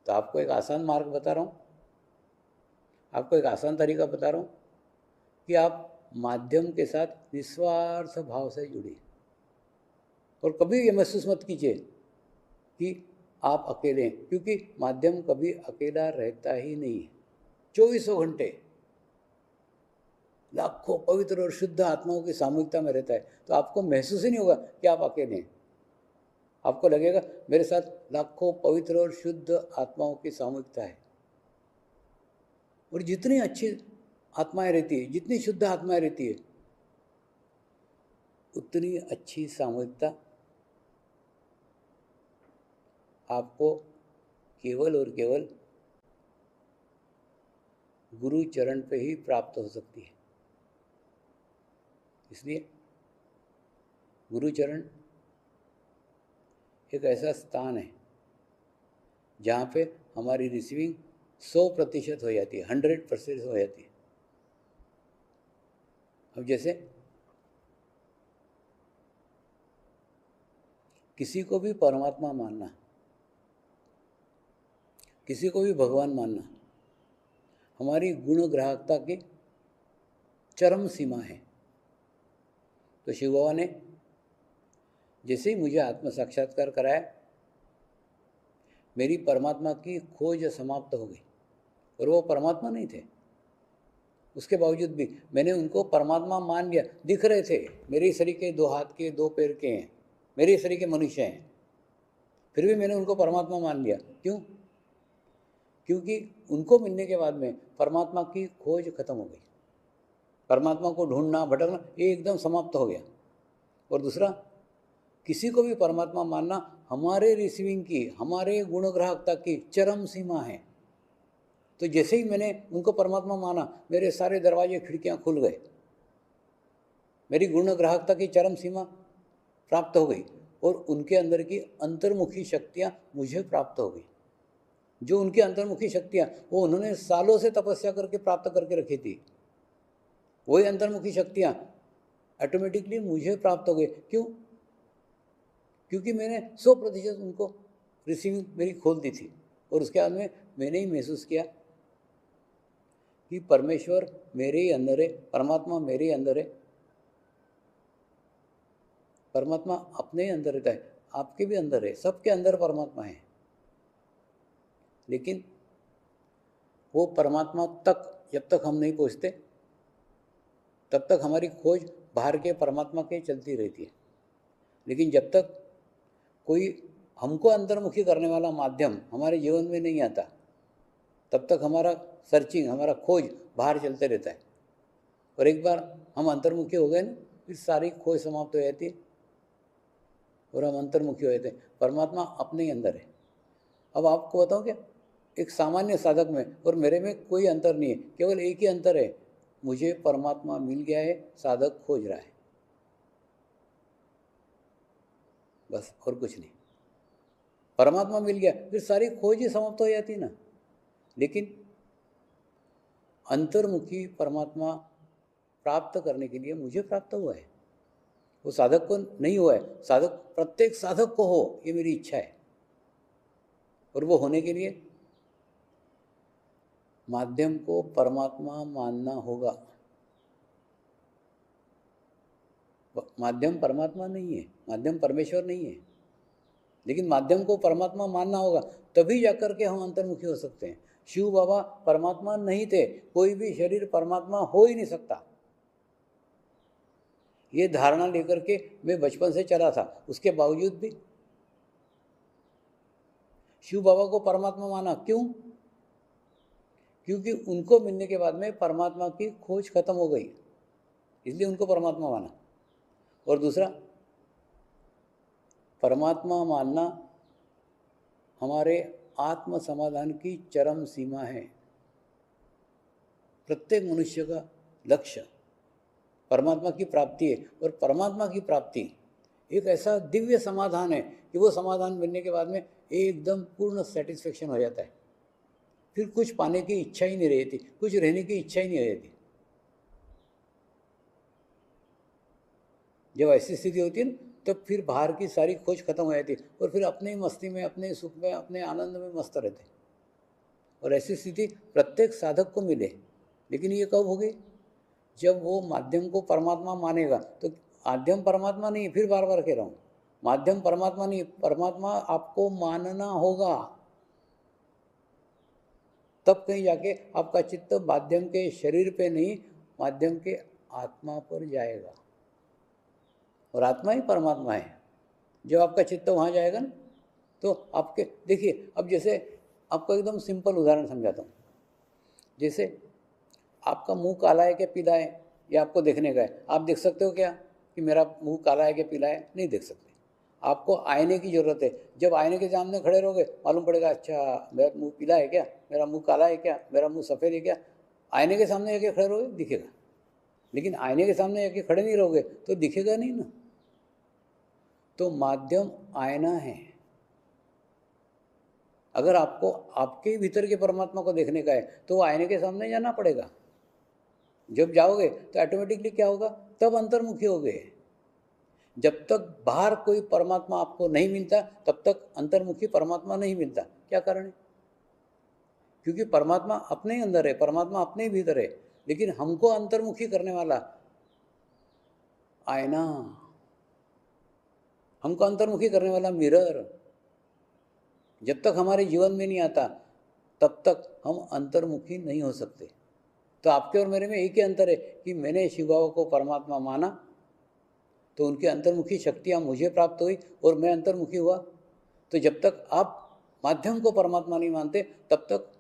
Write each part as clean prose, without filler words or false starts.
तो आपको एक आसान मार्ग बता रहा हूँ, आपको एक आसान तरीका बता रहा हूँ कि आप माध्यम के साथ निस्वार्थ भाव से जुड़िए और कभी ये महसूस मत कीजिए कि आप अकेले हैं, क्योंकि माध्यम कभी अकेला रहता ही नहीं है। 2400 घंटे लाखों पवित्र और शुद्ध आत्माओं की सामूहिकता में रहता है, तो आपको महसूस ही नहीं होगा कि आप अकेले हैं। आपको लगेगा मेरे साथ लाखों पवित्र और शुद्ध आत्माओं की सामूहिकता है। और जितनी अच्छी आत्माएं रहती है, जितनी शुद्ध आत्माएं रहती है, उतनी अच्छी सामूहिकता आपको केवल और केवल गुरु चरण पे ही प्राप्त हो सकती है। इसलिए गुरु चरण एक ऐसा स्थान है जहाँ पे हमारी रिसीविंग 100% हो जाती है, 100% हो जाती है। अब जैसे किसी को भी परमात्मा मानना, किसी को भी भगवान मानना हमारी गुण ग्राहकता की चरम सीमा है। तो शिव बाबा ने जैसे ही मुझे आत्म साक्षात्कार कराया, मेरी परमात्मा की खोज समाप्त हो गई। और वो परमात्मा नहीं थे, उसके बावजूद भी मैंने उनको परमात्मा मान लिया। दिख रहे थे, मेरे ही शरीर के, 2 हाथ के, 2 पैर के हैं, मेरे ही शरीर के मनुष्य हैं, फिर भी मैंने उनको परमात्मा मान लिया। क्यों? क्योंकि उनको मिलने के बाद में परमात्मा की खोज खत्म हो गई। परमात्मा को ढूंढना, भटकना, ये एकदम समाप्त हो गया। और दूसरा, किसी को भी परमात्मा मानना हमारे रिसीविंग की, हमारे गुणग्राहकता की चरम सीमा है। तो जैसे ही मैंने उनको परमात्मा माना, मेरे सारे दरवाजे खिड़कियां खुल गए, मेरी गुणग्राहकता की चरम सीमा प्राप्त हो गई और उनके अंदर की अंतर्मुखी शक्तियां मुझे प्राप्त हो गई। जो उनकी अंतर्मुखी शक्तियां, वो उन्होंने सालों से तपस्या करके प्राप्त करके रखी थी, वही अंतर्मुखी शक्तियां ऑटोमेटिकली मुझे प्राप्त हो गई। क्यों? क्योंकि मैंने 100% उनको रिसीविंग मेरी खोल दी थी। और उसके बाद में मैंने ही महसूस किया कि परमेश्वर मेरे ही अंदर है, परमात्मा मेरे ही अंदर है। परमात्मा अपने ही अंदर रहता है, आपके भी अंदर है, सबके अंदर परमात्मा है। लेकिन वो परमात्मा तक जब तक हम नहीं पहुँचते, तब तक हमारी खोज बाहर के परमात्मा के चलती रहती है। लेकिन जब तक कोई हमको अंतर्मुखी करने वाला माध्यम हमारे जीवन में नहीं आता, तब तक हमारा सर्चिंग, हमारा खोज बाहर चलते रहता है। और एक बार हम अंतर्मुखी हो गए ना, फिर सारी खोज समाप्त हो जाती है और हम अंतर्मुखी हो जाते हैं। परमात्मा अपने ही अंदर है। अब आपको बताऊँ क्या, एक सामान्य साधक में और मेरे में कोई अंतर नहीं है, केवल एक ही अंतर है, मुझे परमात्मा मिल गया है, साधक खोज रहा है, बस और कुछ नहीं। परमात्मा मिल गया, फिर सारी खोज ही समाप्त हो जाती ना। लेकिन अंतर्मुखी परमात्मा प्राप्त करने के लिए मुझे प्राप्त हुआ है, वो साधक को नहीं हुआ है। साधक, प्रत्येक साधक को हो, ये मेरी इच्छा है। और वो होने के लिए माध्यम को परमात्मा मानना होगा। माध्यम परमात्मा नहीं है, माध्यम परमेश्वर नहीं है, लेकिन माध्यम को परमात्मा मानना होगा, तभी जाकर के हम अंतर्मुखी हो सकते हैं। शिव बाबा परमात्मा नहीं थे, कोई भी शरीर परमात्मा हो ही नहीं सकता, ये धारणा लेकर के मैं बचपन से चला था। उसके बावजूद भी शिव बाबा को परमात्मा माना। क्यों? क्योंकि उनको मिलने के बाद में परमात्मा की खोज खत्म हो गई, इसलिए उनको परमात्मा माना। और दूसरा, परमात्मा मानना हमारे आत्म समाधान की चरम सीमा है। प्रत्येक मनुष्य का लक्ष्य परमात्मा की प्राप्ति है। और परमात्मा की प्राप्ति एक ऐसा दिव्य समाधान है कि वो समाधान मिलने के बाद में एकदम पूर्ण सेटिस्फेक्शन हो जाता है। फिर कुछ पाने की इच्छा ही नहीं रहती, कुछ रहने की इच्छा ही नहीं रहती। जब ऐसी स्थिति होती है ना, तब फिर बाहर की सारी खोज खत्म हो जाती है और फिर अपने ही मस्ती में, अपने सुख में, अपने आनंद में मस्त रहते हैं। और ऐसी स्थिति प्रत्येक साधक को मिले। लेकिन ये कब होगी? जब वो माध्यम को परमात्मा मानेगा। तो माध्यम परमात्मा नहीं, फिर बार बार कह रहा हूँ, माध्यम परमात्मा नहीं, परमात्मा आपको मानना होगा। तब कहीं जाके आपका चित्त माध्यम के शरीर पे नहीं, माध्यम के आत्मा पर जाएगा, और आत्मा ही परमात्मा है। जब आपका चित्त वहाँ जाएगा ना, तो आपके देखिए, अब जैसे आपको एकदम सिंपल उदाहरण समझाता हूँ। जैसे आपका मुंह काला है क्या पीला है, या आपको देखने का है? आप देख सकते हो क्या कि मेरा मुंह काला है क्या पीला है? नहीं देख सकते। आपको आईने की ज़रूरत है। जब आईने के सामने खड़े रहोगे मालूम पड़ेगा, अच्छा मेरा मुंह पीला है क्या, मेरा मुंह काला है क्या, मेरा मुंह सफ़ेद है क्या। आईने के सामने जाके खड़े रहोगे दिखेगा, लेकिन आईने के सामने जाके खड़े नहीं रहोगे तो दिखेगा नहीं ना। तो माध्यम आईना है। अगर आपको आपके भीतर के परमात्मा को देखने का है तो वो आईने के सामने जाना पड़ेगा। जब जाओगे तो ऑटोमेटिकली क्या होगा, तब अंतर्मुखी होगे। जब तक बाहर कोई परमात्मा आपको नहीं मिलता तब तक अंतर्मुखी परमात्मा नहीं मिलता। क्या कारण है? क्योंकि परमात्मा अपने ही अंदर है, परमात्मा अपने ही भीतर है, लेकिन हमको अंतर्मुखी करने वाला आईना, हमको अंतर्मुखी करने वाला मिरर जब तक हमारे जीवन में नहीं आता तब तक हम अंतर्मुखी नहीं हो सकते। तो आपके और मेरे में एक ही अंतर है कि मैंने शिव बाबा को परमात्मा माना तो उनकी अंतर्मुखी शक्तियाँ मुझे प्राप्त हुई और मैं अंतर्मुखी हुआ। तो जब तक आप माध्यम को परमात्मा नहीं मानते तब तक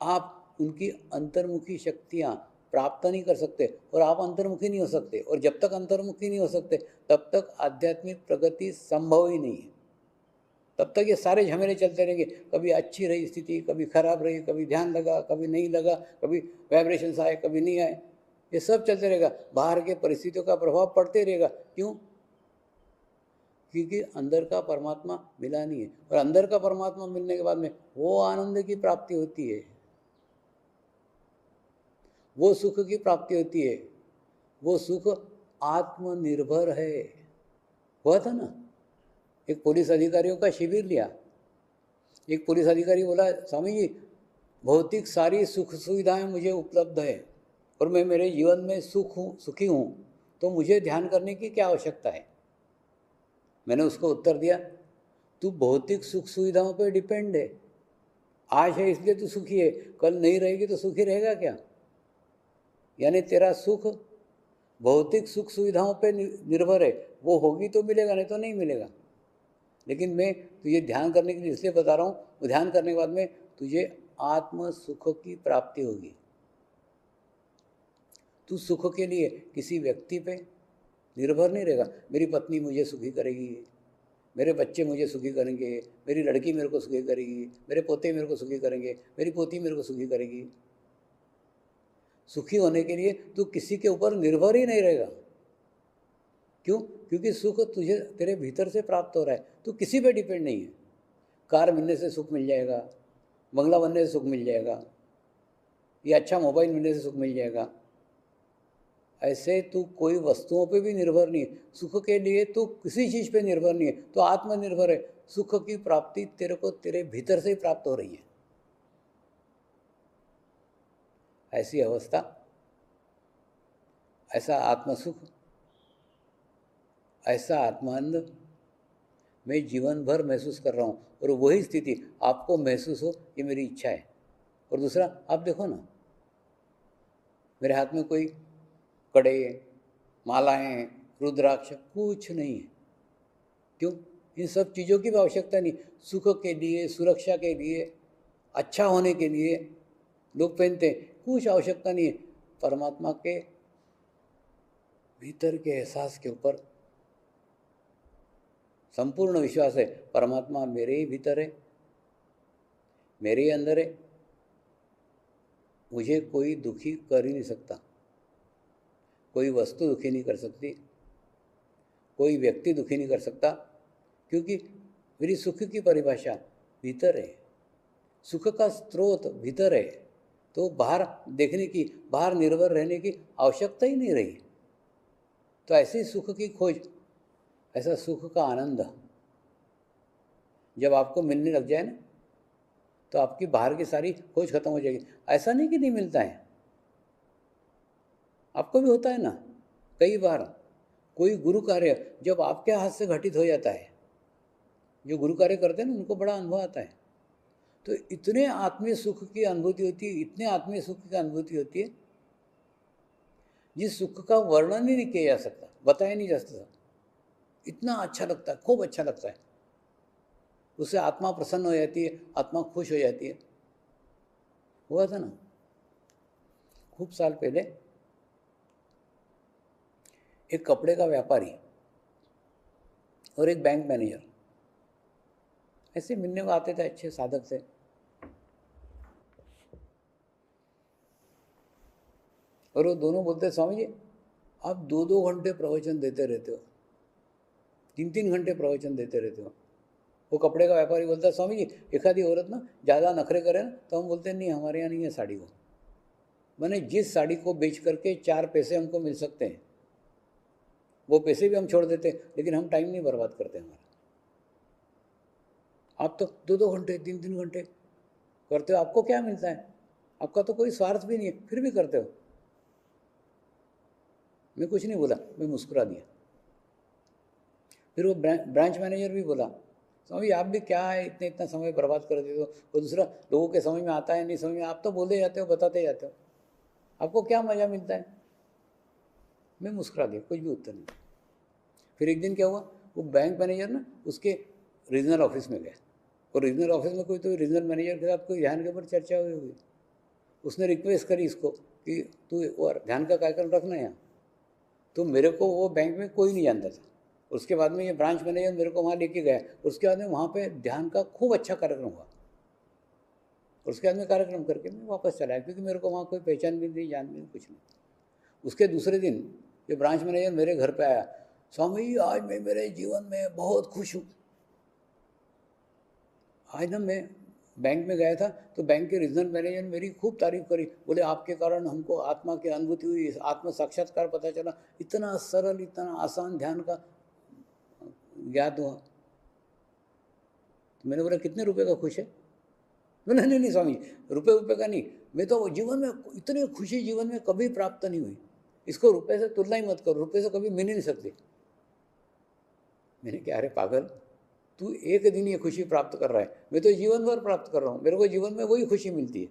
आप उनकी अंतर्मुखी शक्तियाँ प्राप्त नहीं कर सकते और आप अंतर्मुखी नहीं हो सकते। और जब तक अंतर्मुखी नहीं हो सकते तब तक आध्यात्मिक प्रगति संभव ही नहीं है। तब तक ये सारे झमेले चलते रहेंगे। कभी अच्छी रही स्थिति, कभी खराब रही, कभी ध्यान लगा, कभी नहीं लगा, कभी वाइब्रेशंस आए, कभी नहीं आए, ये सब चलते रहेगा। बाहर के परिस्थितियों का प्रभाव पड़ते रहेगा। क्यों? क्योंकि अंदर का परमात्मा मिला नहीं है। और अंदर का परमात्मा मिलने के बाद में वो आनंद की प्राप्ति होती है, वो सुख की प्राप्ति होती है। वो सुख आत्मनिर्भर है। हुआ था ना, एक पुलिस अधिकारियों का शिविर लिया। एक पुलिस अधिकारी बोला, स्वामी जी भौतिक सारी सुख सुविधाएं मुझे उपलब्ध है और मैं मेरे जीवन में सुखी हूँ, तो मुझे ध्यान करने की क्या आवश्यकता है? मैंने उसको उत्तर दिया, तू भौतिक सुख सुविधाओं पर डिपेंड है। आज है इसलिए तू सुखी है, कल नहीं रहेगी तो सुखी रहेगा क्या? यानी तेरा सुख भौतिक सुख सुविधाओं पे निर्भर है। वो होगी तो मिलेगा, नहीं तो नहीं मिलेगा। लेकिन मैं तुझे ध्यान करने के लिए इसलिए बता रहा हूँ, वो ध्यान करने के बाद में तुझे आत्म सुख की प्राप्ति होगी। तू सुख के लिए किसी व्यक्ति पे निर्भर नहीं रहेगा। मेरी पत्नी मुझे सुखी करेगी, मेरे बच्चे मुझे सुखी करेंगे, मेरी लड़की मेरे को सुखी करेगी, मेरे पोते मेरे को सुखी करेंगे, मेरी पोती मेरे को सुखी करेगी। सुखी होने के लिए तू किसी के ऊपर निर्भर ही नहीं रहेगा। क्यों? क्योंकि सुख तुझे तेरे भीतर से प्राप्त हो रहा है, तू किसी पे डिपेंड नहीं है। कार मिलने से सुख मिल जाएगा, बंगला बनने से सुख मिल जाएगा, या अच्छा मोबाइल मिलने से सुख मिल जाएगा। ऐसे तू कोई वस्तुओं पे भी निर्भर नहीं है। सुख के लिए तू किसी चीज़ पे निर्भर नहीं है, तो आत्मनिर्भर है। सुख की प्राप्ति तेरे को तेरे भीतर से ही प्राप्त हो रही है। ऐसी अवस्था, ऐसा आत्मसुख, ऐसा आत्मानंद मैं जीवन भर महसूस कर रहा हूँ, और वही स्थिति आपको महसूस हो, ये मेरी इच्छा है। और दूसरा, आप देखो ना, मेरे हाथ में कोई कड़े, मालाएं, रुद्राक्ष कुछ नहीं है। क्यों? इन सब चीज़ों की भी आवश्यकता नहीं। सुख के लिए, सुरक्षा के लिए, अच्छा होने के लिए लोग पहनते हैं, कुछ आवश्यकता नहीं है। परमात्मा के भीतर के एहसास के ऊपर संपूर्ण विश्वास है। परमात्मा मेरे ही भीतर है, मेरे ही अंदर है, मुझे कोई दुखी कर ही नहीं सकता। कोई वस्तु दुखी नहीं कर सकती, कोई व्यक्ति दुखी नहीं कर सकता, क्योंकि मेरी सुख की परिभाषा भीतर है। सुख का स्रोत भीतर है, तो बाहर देखने की, बाहर निर्भर रहने की आवश्यकता ही नहीं रही। तो ऐसी सुख की खोज, ऐसा सुख का आनंद जब आपको मिलने लग जाए ना, तो आपकी बाहर की सारी खोज खत्म हो जाएगी। ऐसा नहीं कि नहीं मिलता है, आपको भी होता है ना। कई बार कोई गुरु कार्य जब आपके हाथ से घटित हो जाता है, जो गुरु कार्य करते हैं ना उनको बड़ा अनुभव आता है, तो इतने आत्मीय सुख की अनुभूति होती है, इतने आत्मीय सुख की अनुभूति होती है जिस सुख का वर्णन ही नहीं किया जा सकता, बताया नहीं जा सकता। इतना अच्छा लगता है, खूब अच्छा लगता है, उससे आत्मा प्रसन्न हो जाती है, आत्मा खुश हो जाती है। हुआ था ना खूब साल पहले, एक कपड़े का व्यापारी और एक बैंक मैनेजर ऐसे मिलने को आते थे, अच्छे साधक से। और वो दोनों बोलते, स्वामी जी आप 2-2 घंटे प्रवचन देते रहते हो, 3-3 घंटे प्रवचन देते रहते हो। वो कपड़े का व्यापारी बोलता है, स्वामी जी एक आधी औरत ना ज़्यादा नखरे करे ना तो हम बोलते हैं नहीं हमारे यहाँ नहीं है साड़ी को, मैंने जिस साड़ी को बेच करके 4 पैसे हमको मिल सकते हैं वो पैसे भी हम छोड़ देते हैं, लेकिन हम टाइम नहीं बर्बाद करते हमारा। आप तो 2-2 घंटे 3-3 घंटे करते हो, आपको क्या मिलता है? आपका तो कोई स्वार्थ भी नहीं है, फिर भी करते हो। मैं कुछ नहीं बोला, मैं मुस्कुरा दिया। फिर वो ब्रांच मैनेजर भी बोला, स्वामी आप भी क्या है इतना समय बर्बाद कर देते हो, वो दूसरा लोगों के समझ में आता है नहीं समझ में, आप तो बोलते जाते हो बताते जाते हो, आपको क्या मज़ा मिलता है? मैं मुस्कुरा दिया, कुछ भी उत्तर नहीं। फिर एक दिन क्या हुआ, वो बैंक मैनेजर ना उसके रीजनल ऑफिस में गया, और रीजनल ऑफिस में कोई तो रीजनल मैनेजर के साथ कोई ध्यान के ऊपर चर्चा हुई होगी। उसने रिक्वेस्ट करी इसको कि तू ध्यान का कार्यक्रम रखना यहाँ। तो मेरे को वो बैंक में कोई नहीं जानता था, उसके बाद में ये ब्रांच मैनेजर मेरे को वहाँ लेके गया, उसके बाद में वहाँ पे ध्यान का खूब अच्छा कार्यक्रम हुआ। उसके बाद में कार्यक्रम करके मैं वापस चला आया, क्योंकि मेरे को वहाँ कोई पहचान भी नहीं, जान भी नहीं, कुछ नहीं। उसके दूसरे दिन ये ब्रांच मैनेजर मेरे घर पे आया, स्वामी आज मैं मेरे जीवन में बहुत खुश हूँ। आज ना मैं बैंक में गया था तो बैंक के रीजनल मैनेजर ने मेरी खूब तारीफ करी, बोले आपके कारण हमको आत्मा की अनुभूति हुई, आत्म साक्षात्कार पता चला, इतना सरल इतना आसान ध्यान का ज्ञात हुआ। तो मैंने बोला कितने रुपए का खुश है? बोला नहीं नहीं स्वामी रुपए का नहीं, मैं तो जीवन में इतनी खुशी जीवन में कभी प्राप्त नहीं हुई, इसको रुपए से तुलना ही मत करो, रुपए से कभी मिल ही नहीं सकती। मैंने क्या, अरे पागल तू एक दिन ये खुशी प्राप्त कर रहा है, मैं तो जीवन भर प्राप्त कर रहा हूँ, मेरे को जीवन में वही खुशी मिलती है।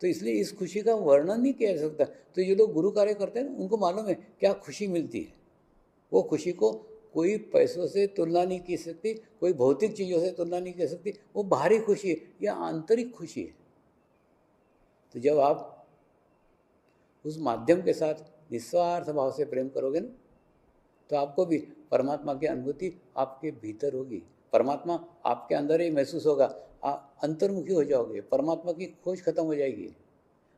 तो इसलिए इस खुशी का वर्णन नहीं किया जा सकता। तो ये लोग गुरु कार्य करते हैं ना, उनको मालूम है क्या खुशी मिलती है। वो खुशी को कोई पैसों से तुलना नहीं की सकती, कोई भौतिक चीज़ों से तुलना नहीं की सकती, वो बाहरी खुशी है या आंतरिक खुशी है। तो जब आप उस माध्यम के साथ निस्वार्थ भाव से प्रेम करोगे ना, तो आपको भी परमात्मा की अनुभूति आपके भीतर होगी, परमात्मा आपके अंदर ही महसूस होगा, आप अंतर्मुखी हो जाओगे, परमात्मा की खोज खत्म हो जाएगी।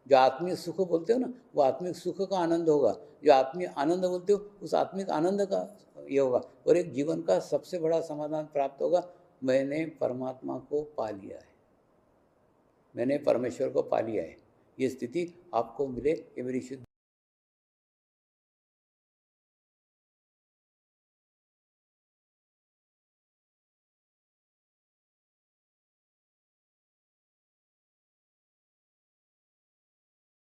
जो आत्मिक सुख बोलते हो ना, वो आत्मिक सुख का आनंद होगा, जो आत्मिक आनंद बोलते हो उस आत्मिक आनंद का ये होगा, और एक जीवन का सबसे बड़ा समाधान प्राप्त होगा, मैंने परमात्मा को पा लिया है, मैंने परमेश्वर को पा लिया है। ये स्थिति आपको मिले, ये मेरी शुद्ध